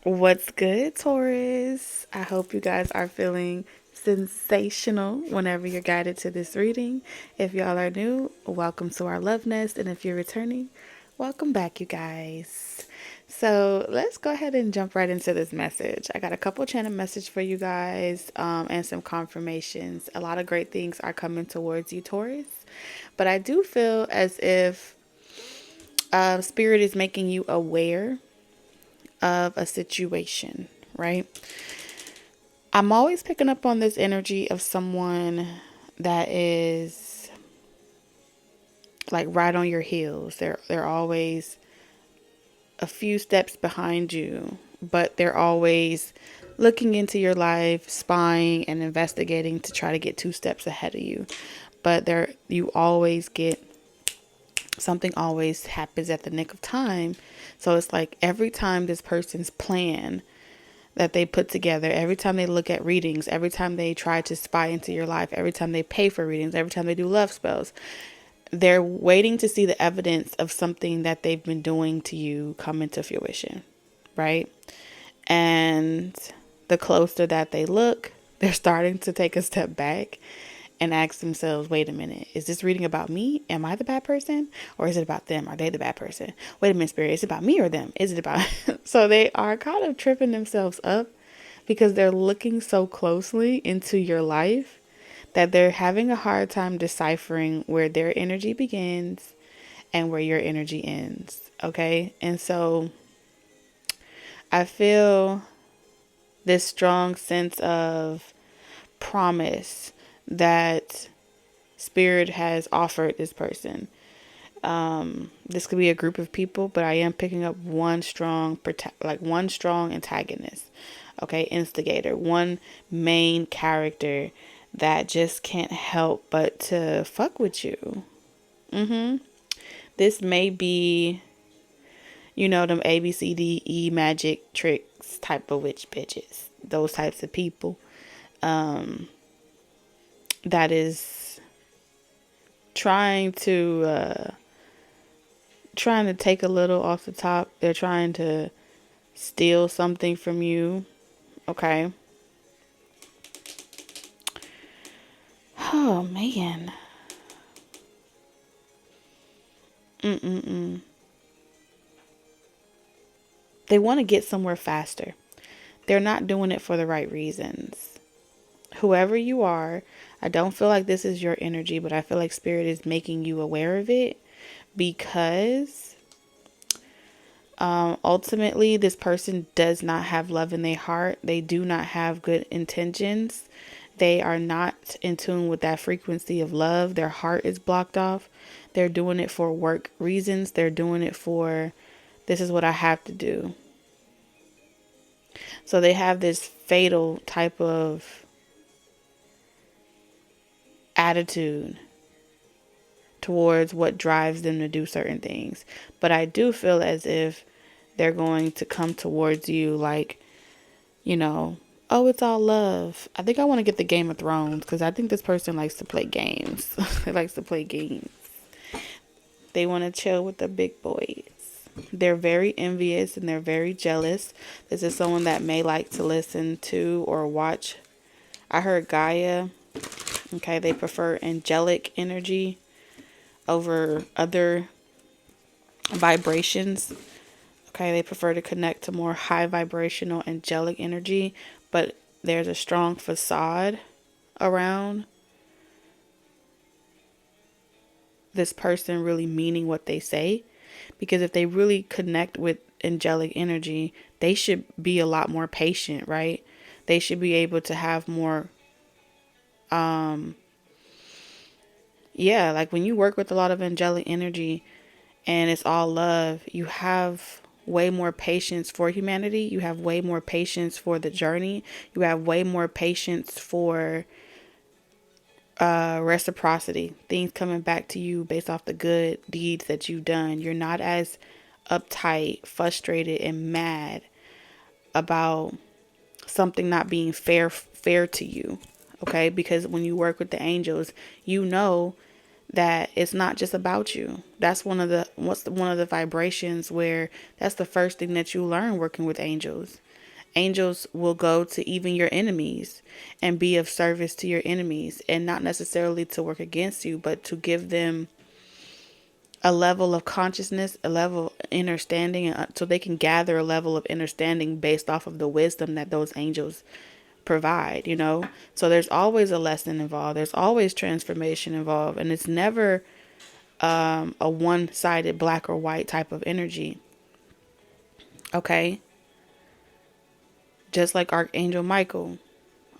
What's good, Taurus? I hope you guys are feeling sensational whenever you're guided to this reading. If y'all are new, welcome to our love nest. And if you're returning, welcome back, you guys. So let's go ahead and jump right into this message. I got a couple channel message for you guys and some confirmations. A lot of great things are coming towards you, Taurus. But I do feel as if Spirit is making you aware of a situation, right? I'm always picking up on this energy of someone that is like right on your heels. They're always a few steps behind you, but they're always looking into your life, spying and investigating to try to get two steps ahead of you. But you always get something always happens at the nick of time. So it's like every time this person's plan that they put together, every time they look at readings, every time they try to spy into your life, every time they pay for readings, every time they do love spells, they're waiting to see the evidence of something that they've been doing to you come into fruition, right? And the closer that they look, they're starting to take a step back and ask themselves, wait a minute, is this reading about me? Am I the bad person? Or is it about them? Are they the bad person? Wait a minute, Spirit, is it about me or them? Is it about... So they are kind of tripping themselves up because they're looking so closely into your life that they're having a hard time deciphering where their energy begins and where your energy ends. Okay? And so I feel this strong sense of promise that Spirit has offered this person. This could be a group of people, but I am picking up one strong antagonist, okay, instigator, one main character that just can't help but to fuck with you. This may be, them ABCDE magic tricks type of witch bitches, those types of people. That is trying to take a little off the top. They're trying to steal something from you. Okay. Oh man. They want to get somewhere faster. They're not doing it for the right reasons. Whoever you are, I don't feel like this is your energy, but I feel like Spirit is making you aware of it because ultimately this person does not have love in their heart. They do not have good intentions. They are not in tune with that frequency of love. Their heart is blocked off. They're doing it for work reasons. They're doing it for, this is what I have to do. So they have this fatal type of attitude towards what drives them to do certain things. But I do feel as if they're going to come towards you like, oh, it's all love. I think I want to get the Game of Thrones because I think this person likes to play games. They likes to play games. They want to chill with the big boys. They're very envious and they're very jealous. This is someone that may like to listen to or watch. I heard Gaia. Okay, they prefer angelic energy over other vibrations. Okay, they prefer to connect to more high vibrational angelic energy, but there's a strong facade around this person really meaning what they say. Because if they really connect with angelic energy, they should be a lot more patient, right? They should be able to have more, like when you work with a lot of angelic energy and it's all love, you have way more patience for humanity. You have way more patience for the journey. You have way more patience for reciprocity, things coming back to you based off the good deeds that you've done. You're not as uptight, frustrated, and mad about something not being fair to you. Okay, because when you work with the angels, you know that it's not just about you. That's one of the vibrations where that's the first thing that you learn working with angels. Angels will go to even your enemies and be of service to your enemies, and not necessarily to work against you, but to give them a level of consciousness, a level of understanding, so they can gather a level of understanding based off of the wisdom that those angels provide, you know? So there's always a lesson involved. There's always transformation involved. And it's never a one-sided black or white type of energy. Okay? Just like Archangel Michael.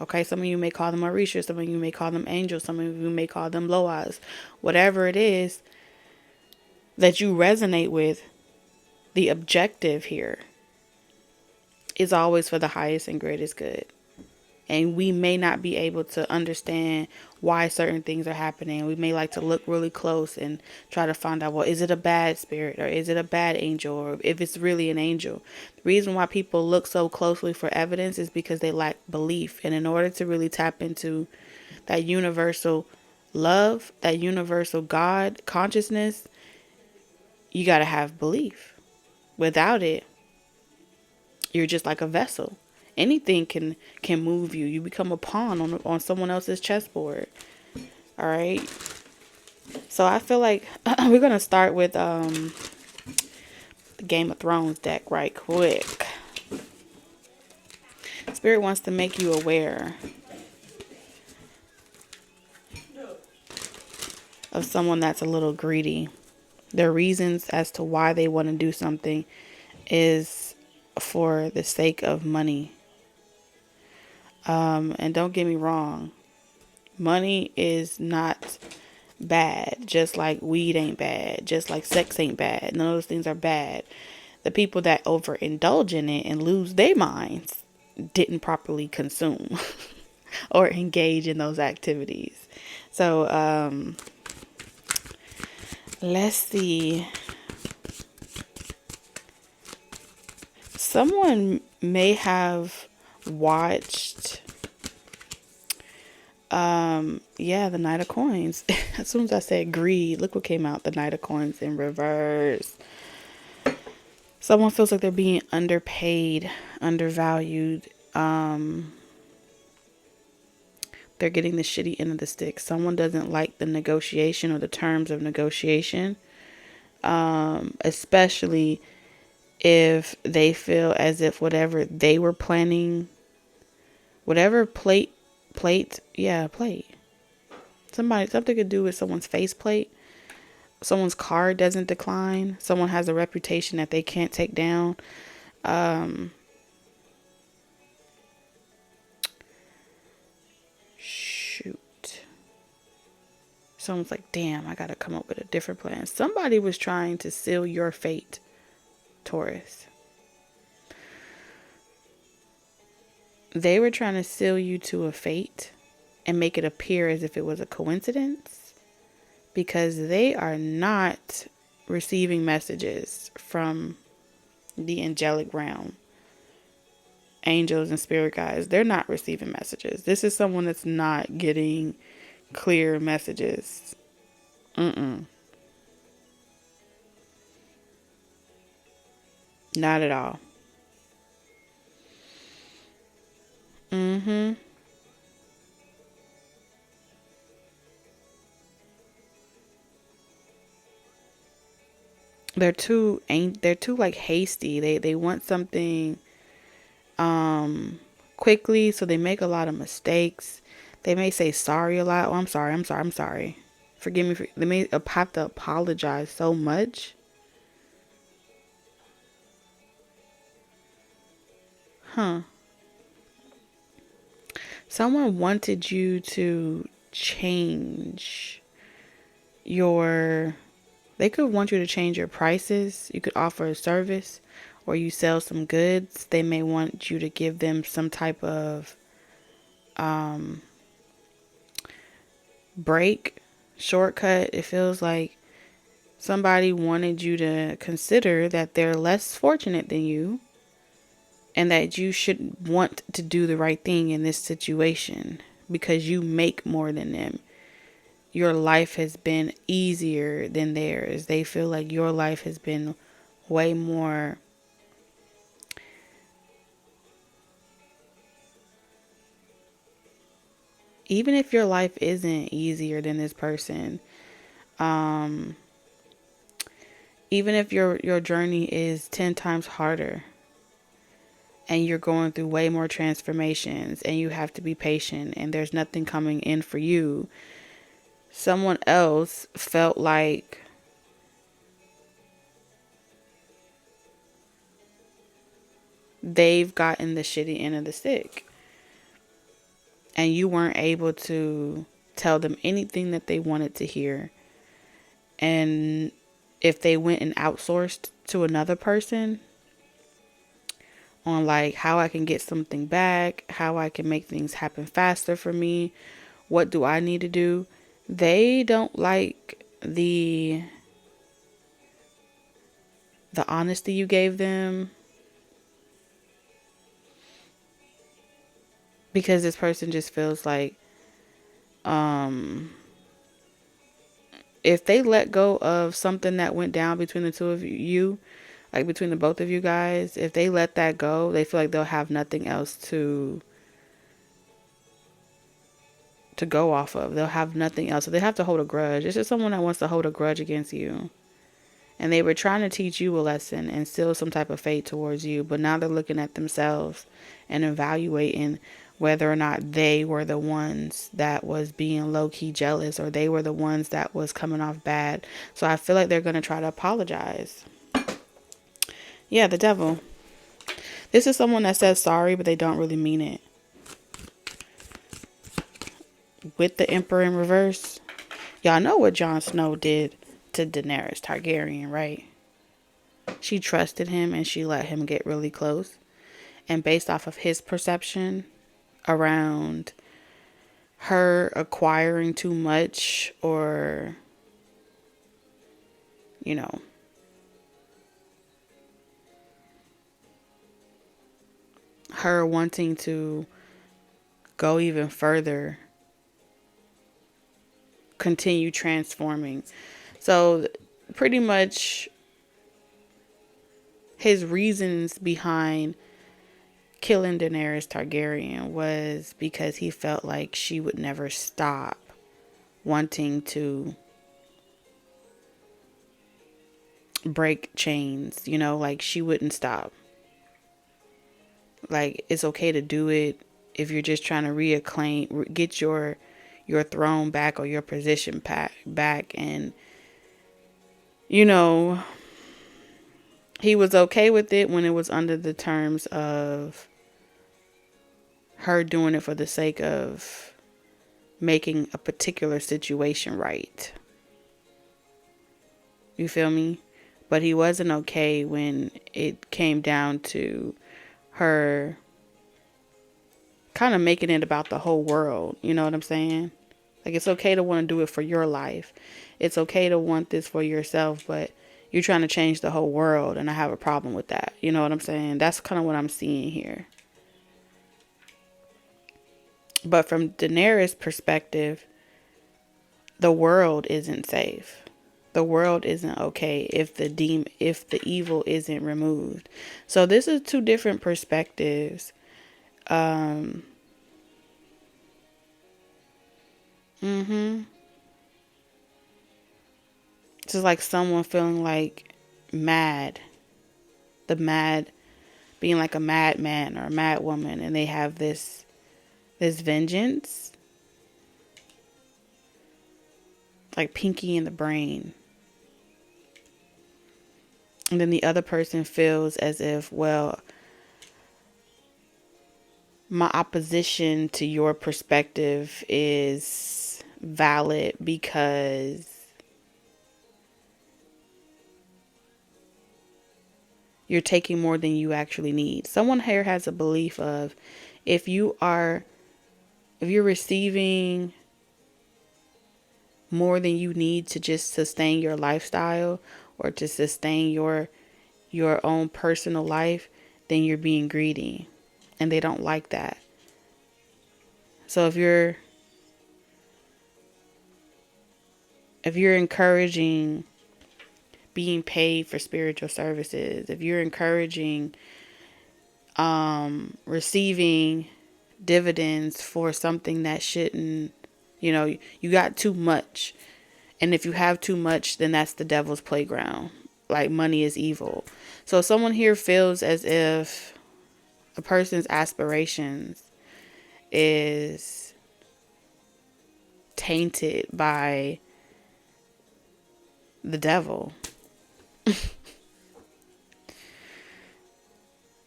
Okay, some of you may call them Orisha, some of you may call them angels, some of you may call them Loas. Whatever it is that you resonate with, the objective here is always for the highest and greatest good. And we may not be able to understand why certain things are happening. We may like to look really close and try to find out, well, is it a bad spirit or is it a bad angel, or if it's really an angel? The reason why people look so closely for evidence is because they lack belief. And in order to really tap into that universal love, that universal God consciousness, you got to have belief. Without it, you're just like a vessel. Anything can move you. You become a pawn on someone else's chessboard. All right. So I feel like we're gonna start with the Game of Thrones deck right quick. Spirit wants to make you aware of someone that's a little greedy. Their reasons as to why they want to do something is for the sake of money. And don't get me wrong, money is not bad, just like weed ain't bad, just like sex ain't bad. None of those things are bad. The people that overindulge in it and lose their minds didn't properly consume or engage in those activities. So let's see. Someone may have watched the Knight of Coins. As soon as I said greed, look what came out. The Knight of Coins in reverse. Someone feels like they're being underpaid, undervalued. They're getting the shitty end of the stick. Someone doesn't like the negotiation or the terms of negotiation. Especially if they feel as if whatever they were planning, whatever plate. Something could do with someone's face plate. Someone's card doesn't decline. Someone has a reputation that they can't take down. Shoot. Someone's like, damn, I gotta come up with a different plan. Somebody was trying to seal your fate, Taurus. They were trying to seal you to a fate and make it appear as if it was a coincidence, because they are not receiving messages from the angelic realm. Angels and spirit guides, they're not receiving messages. This is someone that's not getting clear messages. Not at all. They're too like hasty. They want something quickly, so they make a lot of mistakes. They may say sorry a lot. Oh, I'm sorry. Forgive me. They may have to apologize so much. Someone wanted you to change they could want you to change your prices. You could offer a service, or you sell some goods. They may want you to give them some type of break, shortcut. It feels like somebody wanted you to consider that they're less fortunate than you, and that you should want to do the right thing in this situation because you make more than them. your life has been easier than theirs. They feel like your life has been way more even if your life isn't easier than this person, even if your journey is 10 times harder and you're going through way more transformations and you have to be patient and there's nothing coming in for you, someone else felt like they've gotten the shitty end of the stick and you weren't able to tell them anything that they wanted to hear. And if they went and outsourced to another person on like how I can get something back, how I can make things happen faster for me, what do I need to do, they don't like the honesty you gave them, because this person just feels like if they let go of something that went down between the two of you, like between the both of you guys, if they let that go, they feel like they'll have nothing else to go off of. They'll have nothing else. So they have to hold a grudge. It's just someone that wants to hold a grudge against you. And they were trying to teach you a lesson and instill some type of fate towards you. But now they're looking at themselves and evaluating whether or not they were the ones that was being low-key jealous or they were the ones that was coming off bad. So I feel like they're going to try to apologize. Yeah, the devil. This is someone that says sorry, but they don't really mean it. With the Emperor in reverse. Y'all know what Jon Snow did to Daenerys Targaryen, right? She trusted him and she let him get really close. And based off of his perception around her acquiring too much or, you know, her wanting to go even further, continue transforming. So pretty much his reasons behind killing Daenerys Targaryen was because he felt like she would never stop wanting to break chains, you know, like she wouldn't stop. Like it's okay to do it if you're just trying to get your throne back or your position back. And you know, he was okay with it when it was under the terms of her doing it for the sake of making a particular situation right. You feel me? But he wasn't okay when it came down to her kind of making it about the whole world. You know what I'm saying? Like, it's okay to want to do it for your life. It's okay to want this for yourself, but you're trying to change the whole world, and I have a problem with that. You know what I'm saying? That's kind of what I'm seeing here. But from Daenerys' perspective, the world isn't safe. The world isn't okay if the evil isn't removed. So this is two different perspectives. It's just like someone feeling like mad. The mad being like a madman or a mad woman, and they have this vengeance. Like Pinky in the brain. And then the other person feels as if, well, my opposition to your perspective is valid because you're taking more than you actually need. Someone here has a belief of if you're receiving more than you need to just sustain your lifestyle or to sustain your own personal life, then you're being greedy. And they don't like that. So if you're if you're encouraging being paid for spiritual services, if you're encouraging receiving dividends for something that shouldn't, you got too much. And if you have too much, then that's the devil's playground. Like, money is evil. So someone here feels as if a person's aspirations is tainted by the devil.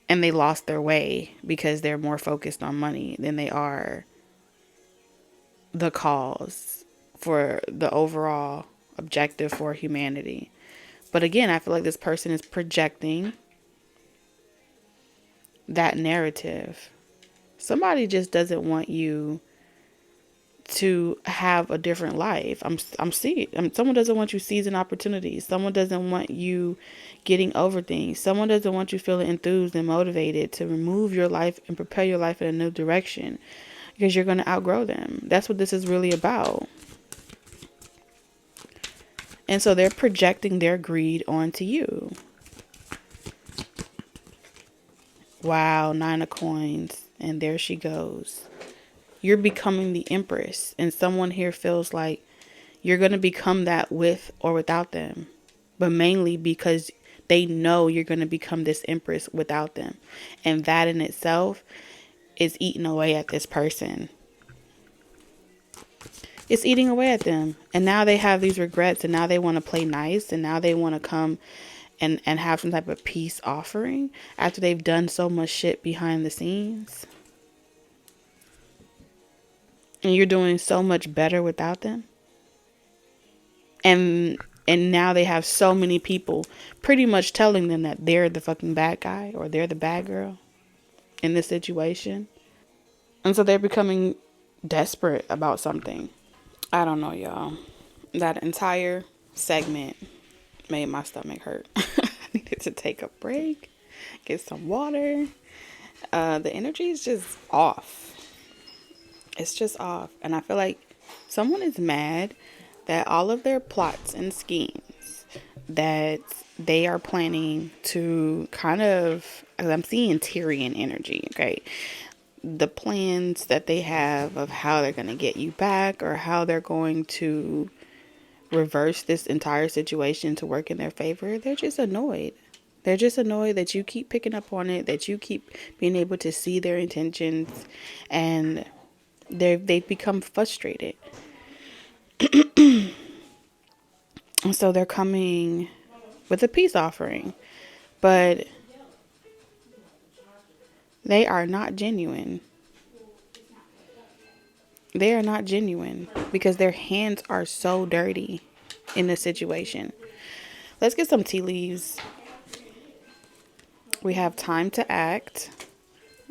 And they lost their way because they're more focused on money than they are the cause for the overall objective for humanity. But again, I feel like this person is projecting that narrative. Somebody just doesn't want you to have a different life. I'm seeing. Someone doesn't want you seizing opportunities. Someone doesn't want you getting over things. Someone doesn't want you feeling enthused and motivated to remove your life and propel your life in a new direction, because you're going to outgrow them. That's what this is really about. And so they're projecting their greed onto you. Wow, 9 of coins. And there she goes. You're becoming the empress. And someone here feels like you're going to become that with or without them. But mainly because they know you're going to become this empress without them. And that in itself is eating away at this person. It's eating away at them. And now they have these regrets. And now they want to play nice. And now they want to come and have some type of peace offering after they've done so much shit behind the scenes. And you're doing so much better without them. And now they have so many people pretty much telling them that they're the fucking bad guy or they're the bad girl in this situation. And so they're becoming desperate about something. I don't know, y'all. That entire segment made my stomach hurt. I needed to take a break, get some water. The energy is just off. It's just off. And I feel like someone is mad that all of their plots and schemes that they are planning to kind of, I'm seeing Tyrion energy, okay? The plans that they have of how they're going to get you back or how they're going to reverse this entire situation to work in their favor, they're just annoyed. They're just annoyed that you keep picking up on it, that you keep being able to see their intentions, and they've become frustrated. And so they're coming with a peace offering, but they are not genuine. They are not genuine because their hands are so dirty in this situation. Let's get some tea leaves. We have time to act.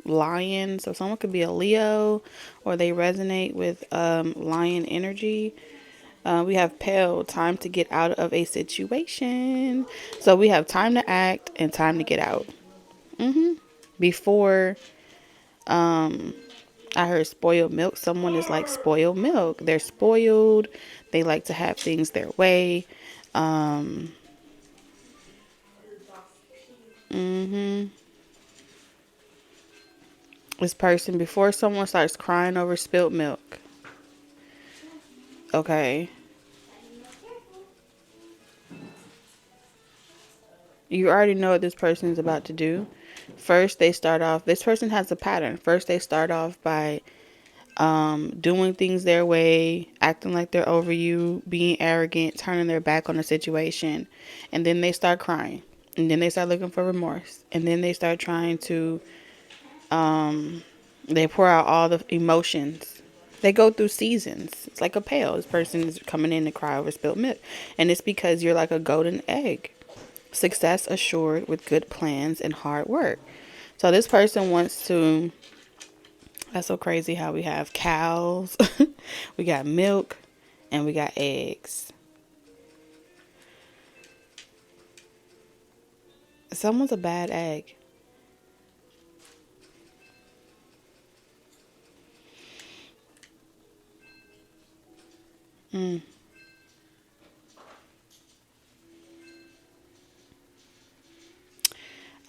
Lion. So someone could be a Leo or they resonate with lion energy. We have pale. Time to get out of a situation. So we have time to act and time to get out. Before I heard spoiled milk. Someone is like spoiled milk. They're spoiled. They like to have things their way. This person, before someone starts crying over spilled milk. Okay. You already know what this person is about to do. First, they start off, this person has a pattern. First, they start off by doing things their way, acting like they're over you, being arrogant, turning their back on the situation. And then they start crying. And then they start looking for remorse. And then they start trying to, they pour out all the emotions. They go through seasons. It's like a pail. This person is coming in to cry over spilled milk. And it's because you're like a golden egg. Success assured with good plans and hard work. So this person wants to, that's so crazy how we have cows, we got milk, and we got eggs. Someone's a bad egg.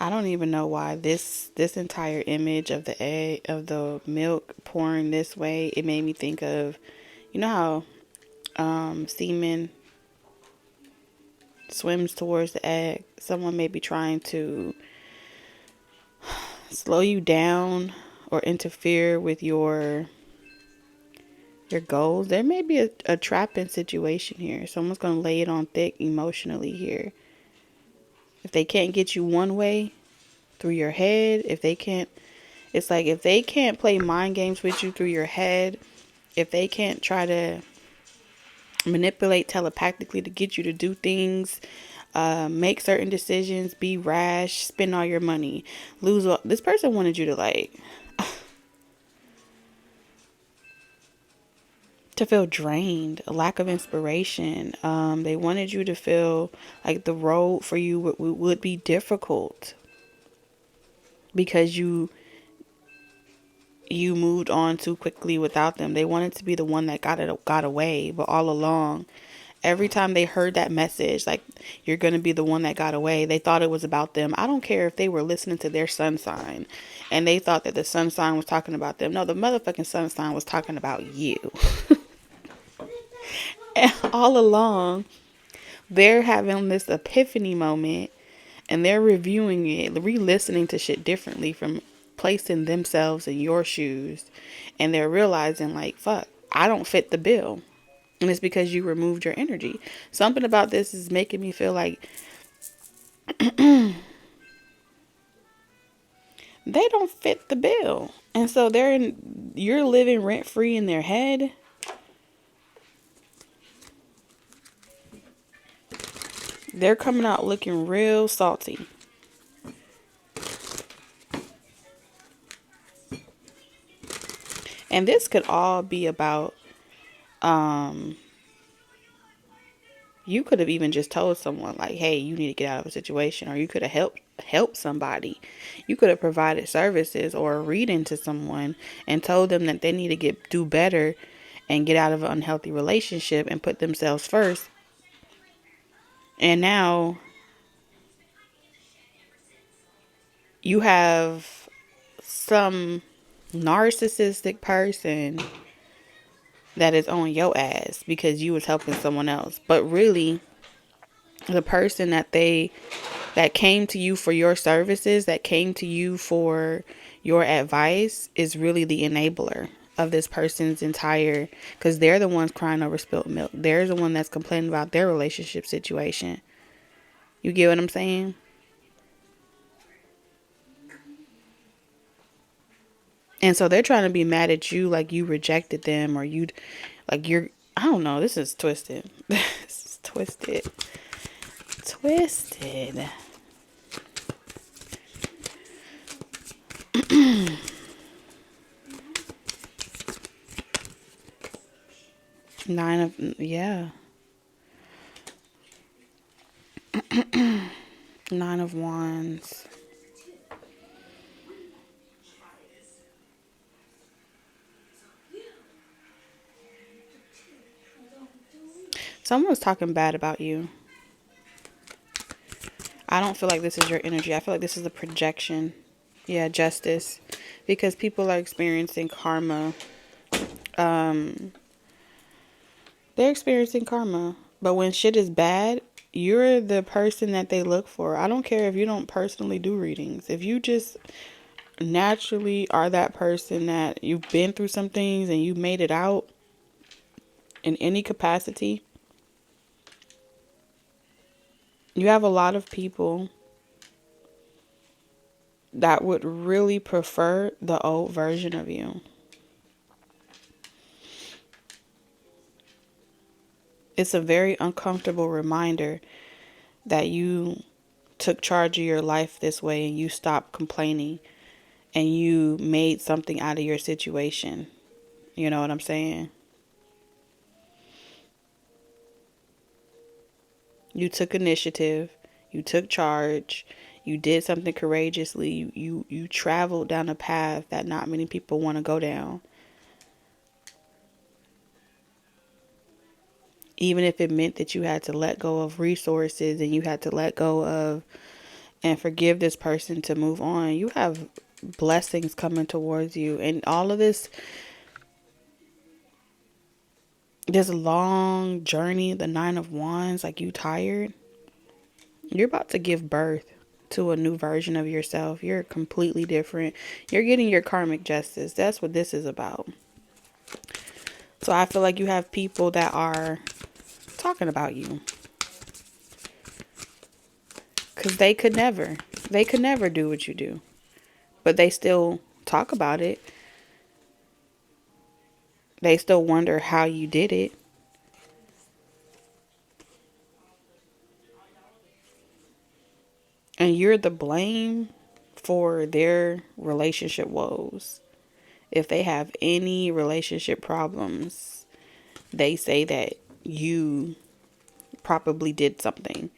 I don't even know why this entire image of the egg, of the milk pouring this way, it made me think of, you know how semen swims towards the egg. Someone may be trying to slow you down or interfere with your goals. There may be a trapping situation here. Someone's going to lay it on thick emotionally here. If they can't get you one way through your head, if they can't, it's like if they can't play mind games with you through your head, if they can't try to manipulate telepathically to get you to do things, make certain decisions, be rash, spend all your money, lose all, this person wanted you to like to feel drained, a lack of inspiration. They wanted you to feel like the road for you would be difficult because you moved on too quickly without them. They wanted to be the one that got away, but all along, every time they heard that message, like you're going to be the one that got away, they thought it was about them. I don't care if they were listening to their sun sign and they thought that the sun sign was talking about them. No, the motherfucking sun sign was talking about you. And all along, they're having this epiphany moment and they're reviewing it, re-listening to shit differently from placing themselves in your shoes. And they're realizing like, fuck, I don't fit the bill. And it's because you removed your energy. Something about this is making me feel like they don't fit the bill. And so you're living rent free in their head. They're coming out looking real salty. And this could all be about, you could have even just told someone like, hey, you need to get out of a situation, or you could have helped somebody. You could have provided services or a reading to someone and told them that they need to do better and get out of an unhealthy relationship and put themselves first. And now you have some narcissistic person that is on your ass because you was helping someone else. But really, the person that came to you for your services, that came to you for your advice, is really the enabler of this person's entire, because they're the ones crying over spilt milk. They're the one that's complaining about their relationship situation. You get what I'm saying? And so they're trying to be mad at you like you rejected them, or I don't know, this is twisted. This is twisted. Twisted. Yeah. 9 of Wands. Someone's talking bad about you. I don't feel like this is your energy. I feel like this is a projection. Yeah, justice. Because people are experiencing karma. They're experiencing karma. But when shit is bad, you're the person that they look for. I don't care if you don't personally do readings. If you just naturally are that person that you've been through some things and you made it out in any capacity, you have a lot of people that would really prefer the old version of you. It's a very uncomfortable reminder that you took charge of your life this way and you stopped complaining and you made something out of your situation. You know what I'm saying? You took initiative. You took charge. You did something courageously. You traveled down a path that not many people want to go down. Even if it meant that you had to let go of resources and you had to let go of and forgive this person to move on. You have blessings coming towards you, and all of this long journey, the 9 of Wands, like you tired. You're about to give birth to a new version of yourself. You're completely different. You're getting your karmic justice. That's what this is about. So I feel like you have people that are talking about you, because they could never do what you do, but they still talk about it. They still wonder how you did it. And you're the blame for their relationship woes. If they have any relationship problems, they say that you probably did something.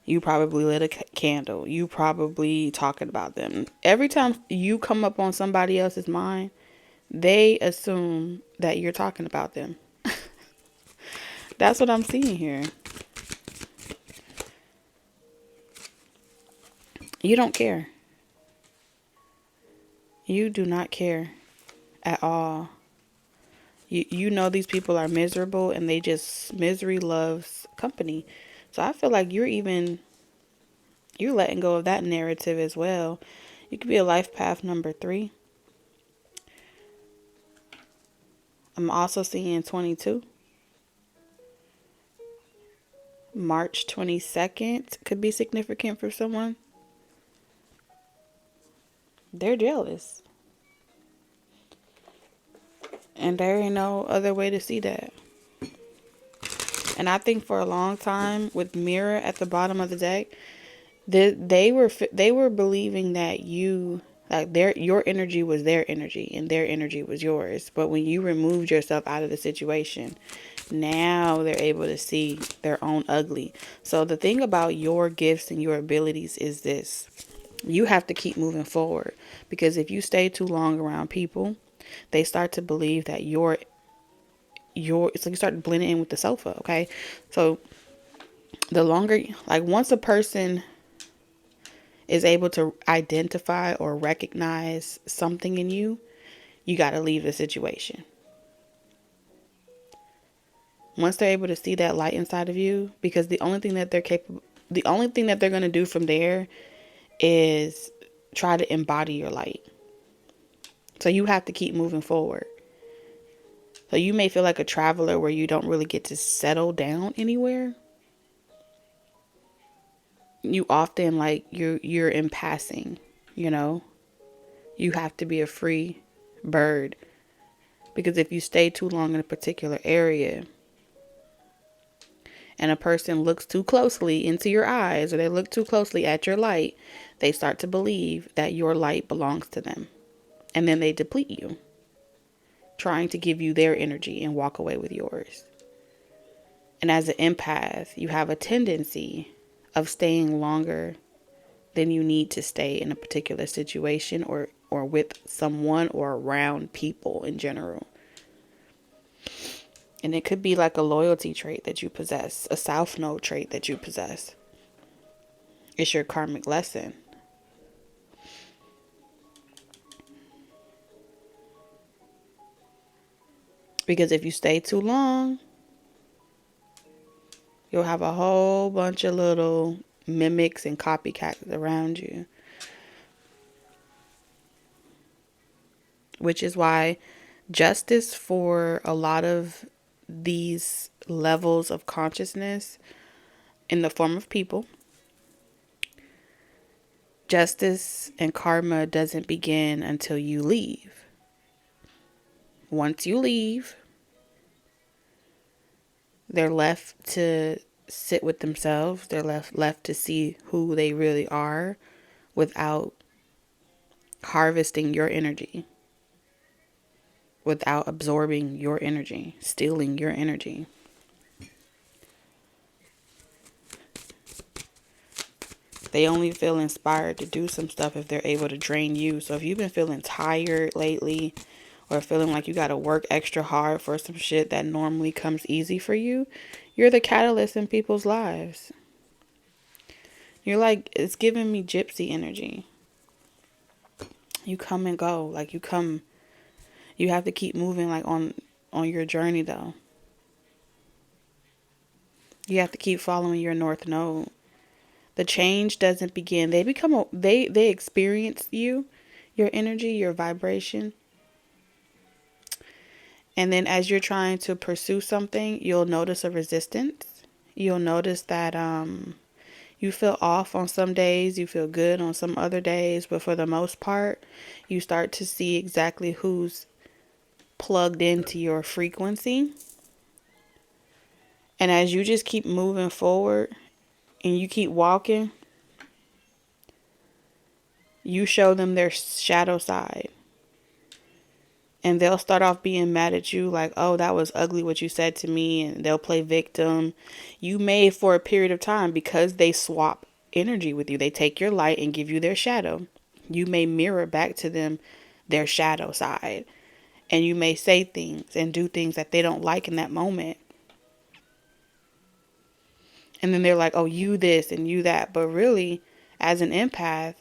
You probably lit a candle. You probably talking about them. Every time you come up on somebody else's mind, they assume that you're talking about them. That's what I'm seeing here. You don't care. You do not care at all. You know these people are miserable, and misery loves company. So I feel like you're letting go of that narrative as well. You could be a life path number 3. I'm also seeing 22. March 22nd could be significant for someone. They're jealous. And there ain't no other way to see that. And I think for a long time, with Mirror at the bottom of the deck, they were believing that your energy was their energy and their energy was yours. But when you removed yourself out of the situation, now they're able to see their own ugly. So the thing about your gifts and your abilities is this: you have to keep moving forward, because if you stay too long around people, they start to believe that it's like you start blending in with the sofa. Okay, so the longer, like, once a person is able to identify or recognize something in you, you got to leave the situation. Once they're able to see that light inside of you, because the only thing that they're going to do from there is try to embody your light. So you have to keep moving forward. So you may feel like a traveler where you don't really get to settle down anywhere. You often, like, you're in passing, you know. You have to be a free bird, because if you stay too long in a particular area and a person looks too closely into your eyes, or they look too closely at your light, they start to believe that your light belongs to them. And then they deplete you, trying to give you their energy and walk away with yours. And as an empath, you have a tendency of staying longer than you need to stay in a particular situation, or with someone, or around people in general. And it could be like a loyalty trait that you possess, a South Node trait that you possess. It's your karmic lesson. Because if you stay too long, you'll have a whole bunch of little mimics and copycats around you. Which is why justice for a lot of these levels of consciousness in the form of people, justice and karma doesn't begin until you leave. Once you leave, they're left to sit with themselves. They're left to see who they really are without harvesting your energy, without absorbing your energy, stealing your energy. They only feel inspired to do some stuff if they're able to drain you. So if you've been feeling tired lately, or feeling like you got to work extra hard for some shit that normally comes easy for you, you're the catalyst in people's lives. You're like, it's giving me gypsy energy. You come and go. Like, you have to keep moving, like, on your journey, though. You have to keep following your north node. The change doesn't begin. They experience you, your energy, your vibration. And then as you're trying to pursue something, you'll notice a resistance. You'll notice that you feel off on some days, you feel good on some other days, but for the most part, you start to see exactly who's plugged into your frequency. And as you just keep moving forward and you keep walking, you show them their shadow side. And they'll start off being mad at you like, oh, that was ugly what you said to me. And they'll play victim. You may, for a period of time, because they swap energy with you. They take your light and give you their shadow. You may mirror back to them their shadow side. And you may say things and do things that they don't like in that moment. And then they're like, oh, you this and you that. But really, as an empath,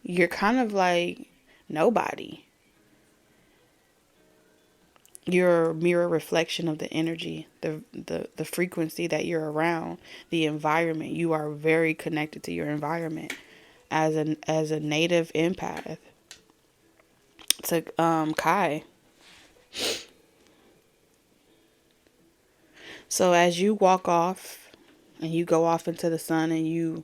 you're kind of like nobody. You're a mirror reflection of the energy, the frequency that you're around, the environment. You are very connected to your environment as a native empath. To Kai. So as you walk off and you go off into the sun and you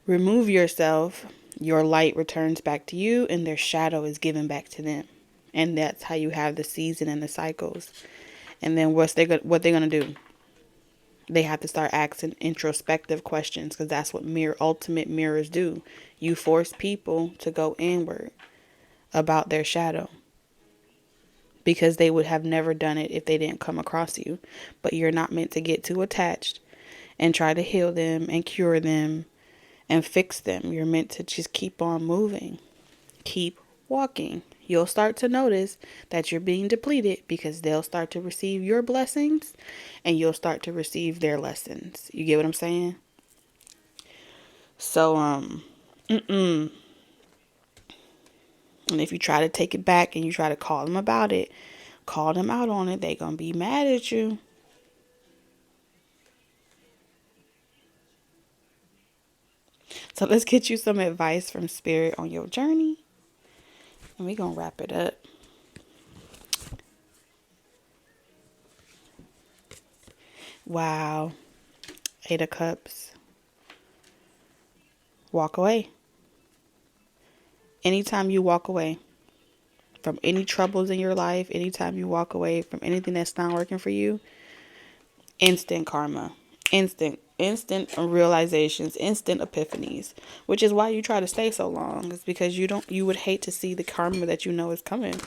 remove yourself, your light returns back to you and their shadow is given back to them. And that's how you have the season and the cycles. And then what they're going to do? They have to start asking introspective questions, because that's what ultimate mirrors do. You force people to go inward about their shadow, because they would have never done it if they didn't come across you. But you're not meant to get too attached and try to heal them and cure them and fix them. You're meant to just keep on moving. Keep walking. You'll start to notice that you're being depleted, because they'll start to receive your blessings and you'll start to receive their lessons. You get what I'm saying? So, and if you try to take it back and you try to call them about it, call them out on it, they're going to be mad at you. So let's get you some advice from Spirit on your journey. And we're going to wrap it up. Wow. 8 of Cups. Walk away. Anytime you walk away from any troubles in your life, anytime you walk away from anything that's not working for you, instant karma, instant realizations, instant epiphanies, which is why you try to stay so long. It's because you would hate to see the karma that you know is coming.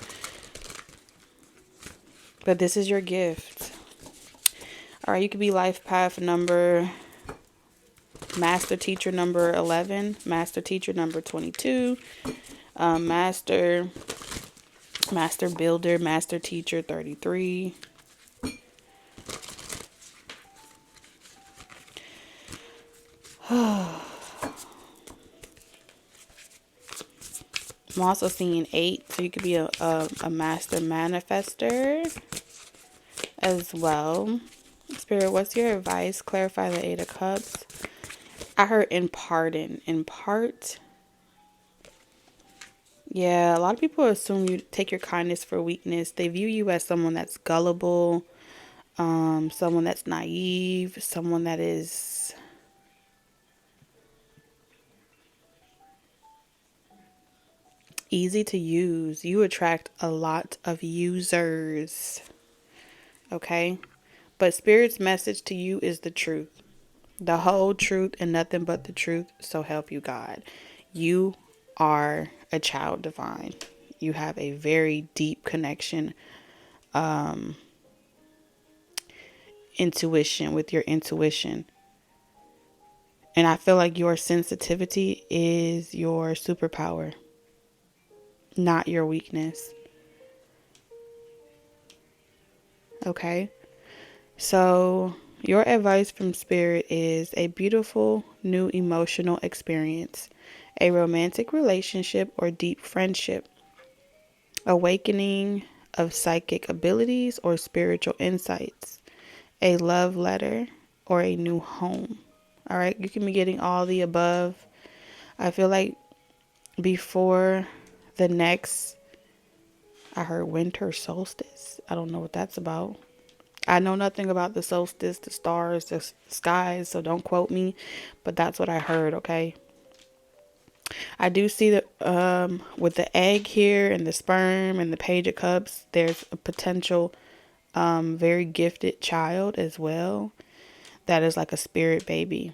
But this is your gift. All right, you could be life path number, master teacher number 11, master teacher number 22, master builder, master teacher 33. I'm also seeing 8, so you could be a master manifester as well. Spirit, what's your advice? Clarify the 8 of Cups. I heard impart. Yeah, a lot of people assume you take your kindness for weakness. They view you as someone that's gullible, someone that's naive, someone that is easy to use. You attract a lot of users. Okay? But Spirit's message to you is the truth. The whole truth and nothing but the truth. So help you God. You are a child divine. You have a very deep connection, intuition with your intuition. And I feel like your sensitivity is your superpower, not your weakness. Okay? So Your advice from Spirit is a beautiful new emotional experience, a romantic relationship or deep friendship, awakening of psychic abilities or spiritual insights, a love letter, or a new home. All right, you can be getting all the above. I feel like before the next, I heard winter solstice. I don't know what that's about. I know nothing about the solstice, the stars, the skies, so don't quote me, but that's what I heard, okay? I do see that with the egg here and the sperm and the page of cups, there's a potential very gifted child as well that is like a spirit baby.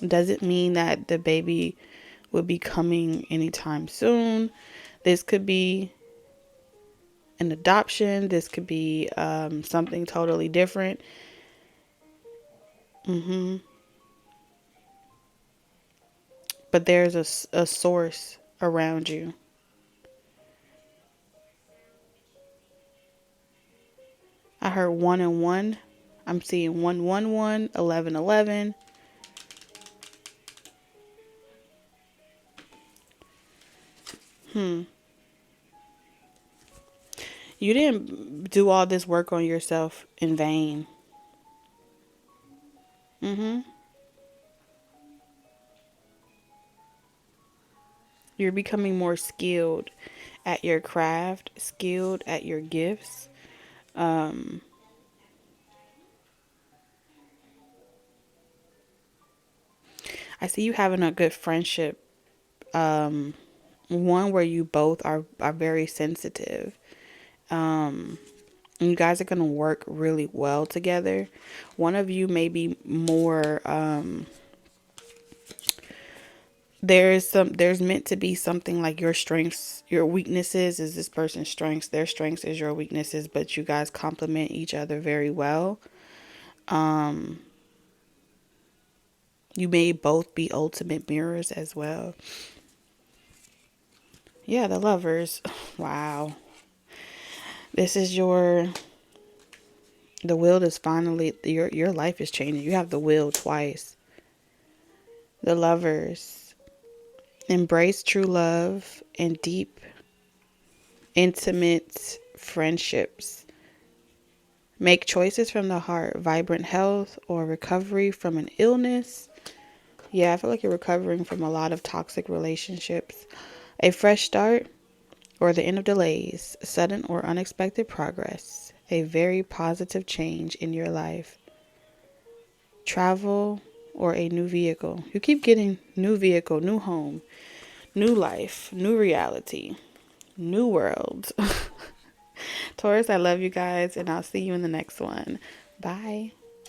Doesn't mean that the baby will be coming anytime soon. This could be an adoption. This could be something totally different. But there's a source around you. I heard 1 and 1. I'm seeing 1 1 1, 11 11. You didn't do all this work on yourself in vain. You're becoming more skilled at your craft, skilled at your gifts. I see you having a good friendship. One where you both are very sensitive. And you guys are going to work really well together. One of you may be more there's meant to be something like your strengths, your weaknesses is this person's strengths, their strengths is your weaknesses, but you guys complement each other very well. You may both be ultimate mirrors as well. Yeah, the Lovers. Wow. This is the wheel is finally, your life is changing. You have the wheel twice. The Lovers. Embrace true love and deep, intimate friendships. Make choices from the heart, vibrant health, or recovery from an illness. Yeah, I feel like you're recovering from a lot of toxic relationships. A fresh start or the end of delays, sudden or unexpected progress. A very positive change in your life. Travel or a new vehicle. You keep getting new vehicle, new home, new life, new reality, new world. Taurus, I love you guys, and I'll see you in the next one. Bye.